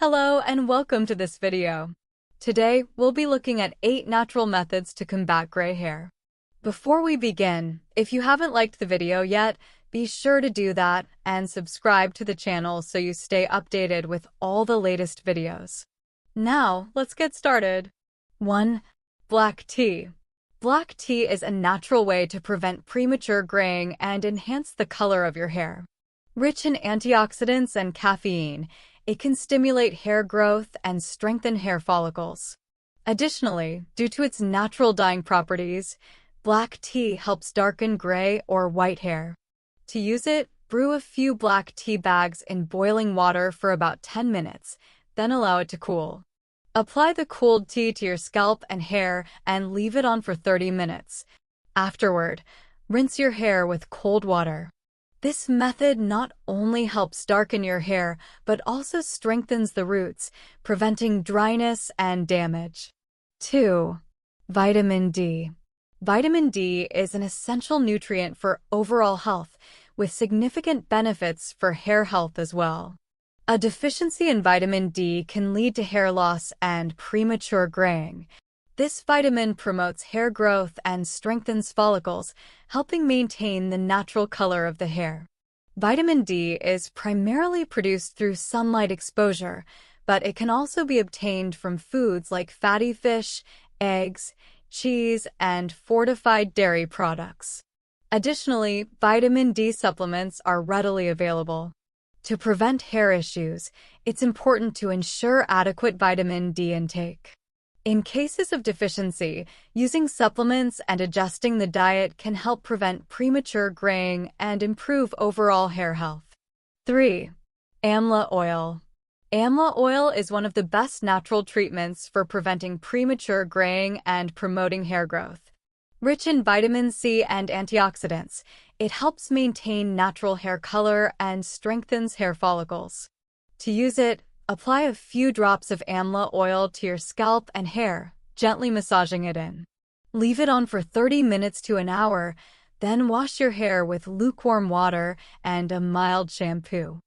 Hello and welcome to this video. Today, we'll be looking at 8 natural methods to combat gray hair. Before we begin, if you haven't liked the video yet, be sure to do that and subscribe to the channel so you stay updated with all the latest videos. Now, let's get started. 1. Black tea. Black tea is a natural way to prevent premature graying and enhance the color of your hair. Rich in antioxidants and caffeine, it can stimulate hair growth and strengthen hair follicles. Additionally, due to its natural dyeing properties, black tea helps darken gray or white hair. To use it, brew a few black tea bags in boiling water for about 10 minutes, then allow it to cool. Apply the cooled tea to your scalp and hair and leave it on for 30 minutes. Afterward, rinse your hair with cold water. This method not only helps darken your hair, but also strengthens the roots, preventing dryness and damage. 2. Vitamin D. Vitamin D is an essential nutrient for overall health, with significant benefits for hair health as well. A deficiency in vitamin D can lead to hair loss and premature graying. This vitamin promotes hair growth and strengthens follicles, helping maintain the natural color of the hair. Vitamin D is primarily produced through sunlight exposure, but it can also be obtained from foods like fatty fish, eggs, cheese, and fortified dairy products. Additionally, vitamin D supplements are readily available. To prevent hair issues, it's important to ensure adequate vitamin D intake. In cases of deficiency, using supplements and adjusting the diet can help prevent premature graying and improve overall hair health. 3. Amla oil. Amla oil is one of the best natural treatments for preventing premature graying and promoting hair growth. Rich in vitamin C and antioxidants, it helps maintain natural hair color and strengthens hair follicles. To use it, apply a few drops of amla oil to your scalp and hair, gently massaging it in. Leave it on for 30 minutes to an hour, then wash your hair with lukewarm water and a mild shampoo.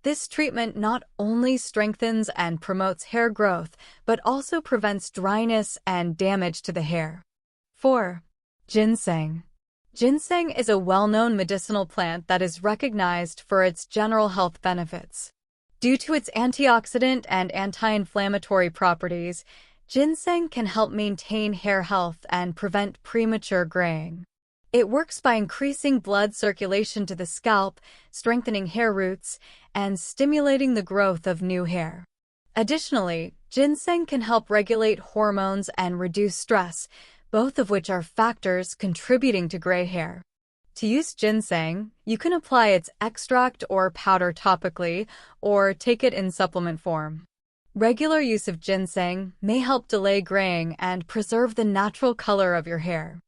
This treatment not only strengthens and promotes hair growth, but also prevents dryness and damage to the hair. 4. Ginseng. Ginseng is a well-known medicinal plant that is recognized for its general health benefits. Due to its antioxidant and anti-inflammatory properties, ginseng can help maintain hair health and prevent premature graying. It works by increasing blood circulation to the scalp, strengthening hair roots, and stimulating the growth of new hair. Additionally, ginseng can help regulate hormones and reduce stress, both of which are factors contributing to gray hair. To use ginseng, you can apply its extract or powder topically or take it in supplement form. Regular use of ginseng may help delay graying and preserve the natural color of your hair.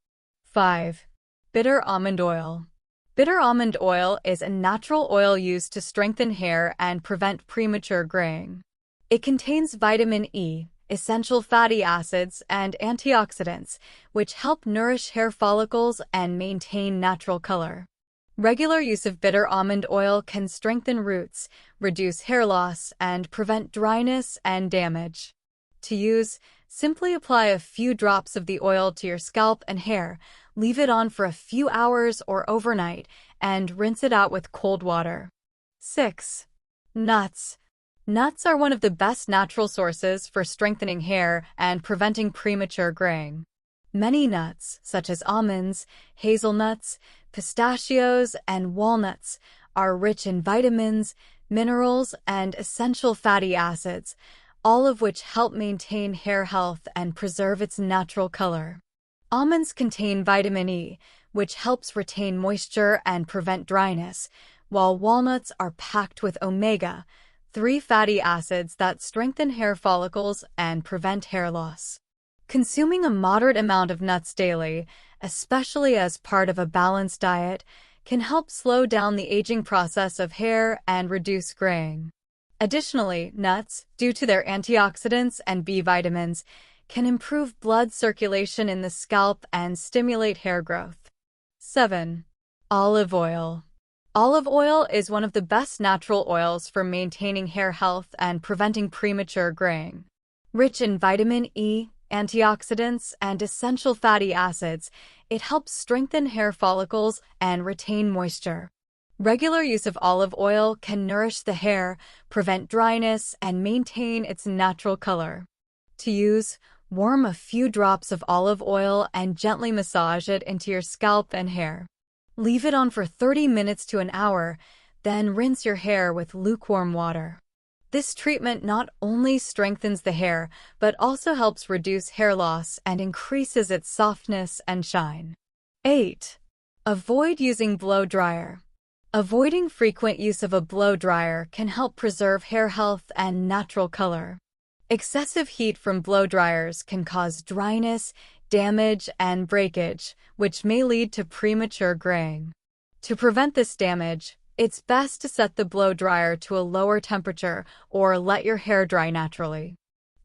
5. Bitter almond oil. Bitter almond oil is a natural oil used to strengthen hair and prevent premature graying. It contains vitamin E, essential fatty acids, and antioxidants, which help nourish hair follicles and maintain natural color. Regular use of bitter almond oil can strengthen roots, reduce hair loss, and prevent dryness and damage. To use, simply apply a few drops of the oil to your scalp and hair, leave it on for a few hours or overnight, and rinse it out with cold water. 6. Nuts. Nuts are one of the best natural sources for strengthening hair and preventing premature graying. Many nuts, such as almonds, hazelnuts, pistachios, and walnuts, are rich in vitamins, minerals, and essential fatty acids, all of which help maintain hair health and preserve its natural color. Almonds contain vitamin E, which helps retain moisture and prevent dryness, while walnuts are packed with omega-3 fatty acids that strengthen hair follicles and prevent hair loss. Consuming a moderate amount of nuts daily, especially as part of a balanced diet, can help slow down the aging process of hair and reduce graying. Additionally, nuts, due to their antioxidants and B vitamins, can improve blood circulation in the scalp and stimulate hair growth. 7. Olive oil. Olive oil is one of the best natural oils for maintaining hair health and preventing premature graying. Rich in vitamin E, antioxidants, and essential fatty acids, it helps strengthen hair follicles and retain moisture. Regular use of olive oil can nourish the hair, prevent dryness, and maintain its natural color. To use, warm a few drops of olive oil and gently massage it into your scalp and hair. Leave it on for 30 minutes to an hour, then rinse your hair with lukewarm water. This treatment not only strengthens the hair, but also helps reduce hair loss and increases its softness and shine. 8. Avoid using blow dryer. Avoiding frequent use of a blow dryer can help preserve hair health and natural color. Excessive heat from blow dryers can cause dryness, damage, and breakage, which may lead to premature graying. To prevent this damage, it's best to set the blow dryer to a lower temperature or let your hair dry naturally.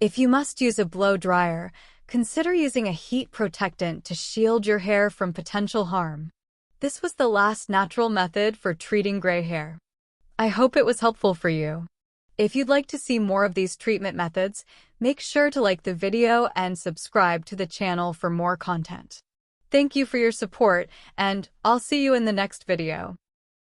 If you must use a blow dryer, consider using a heat protectant to shield your hair from potential harm. This was the last natural method for treating gray hair. I hope it was helpful for you. If you'd like to see more of these treatment methods, make sure to like the video and subscribe to the channel for more content. Thank you for your support, and I'll see you in the next video.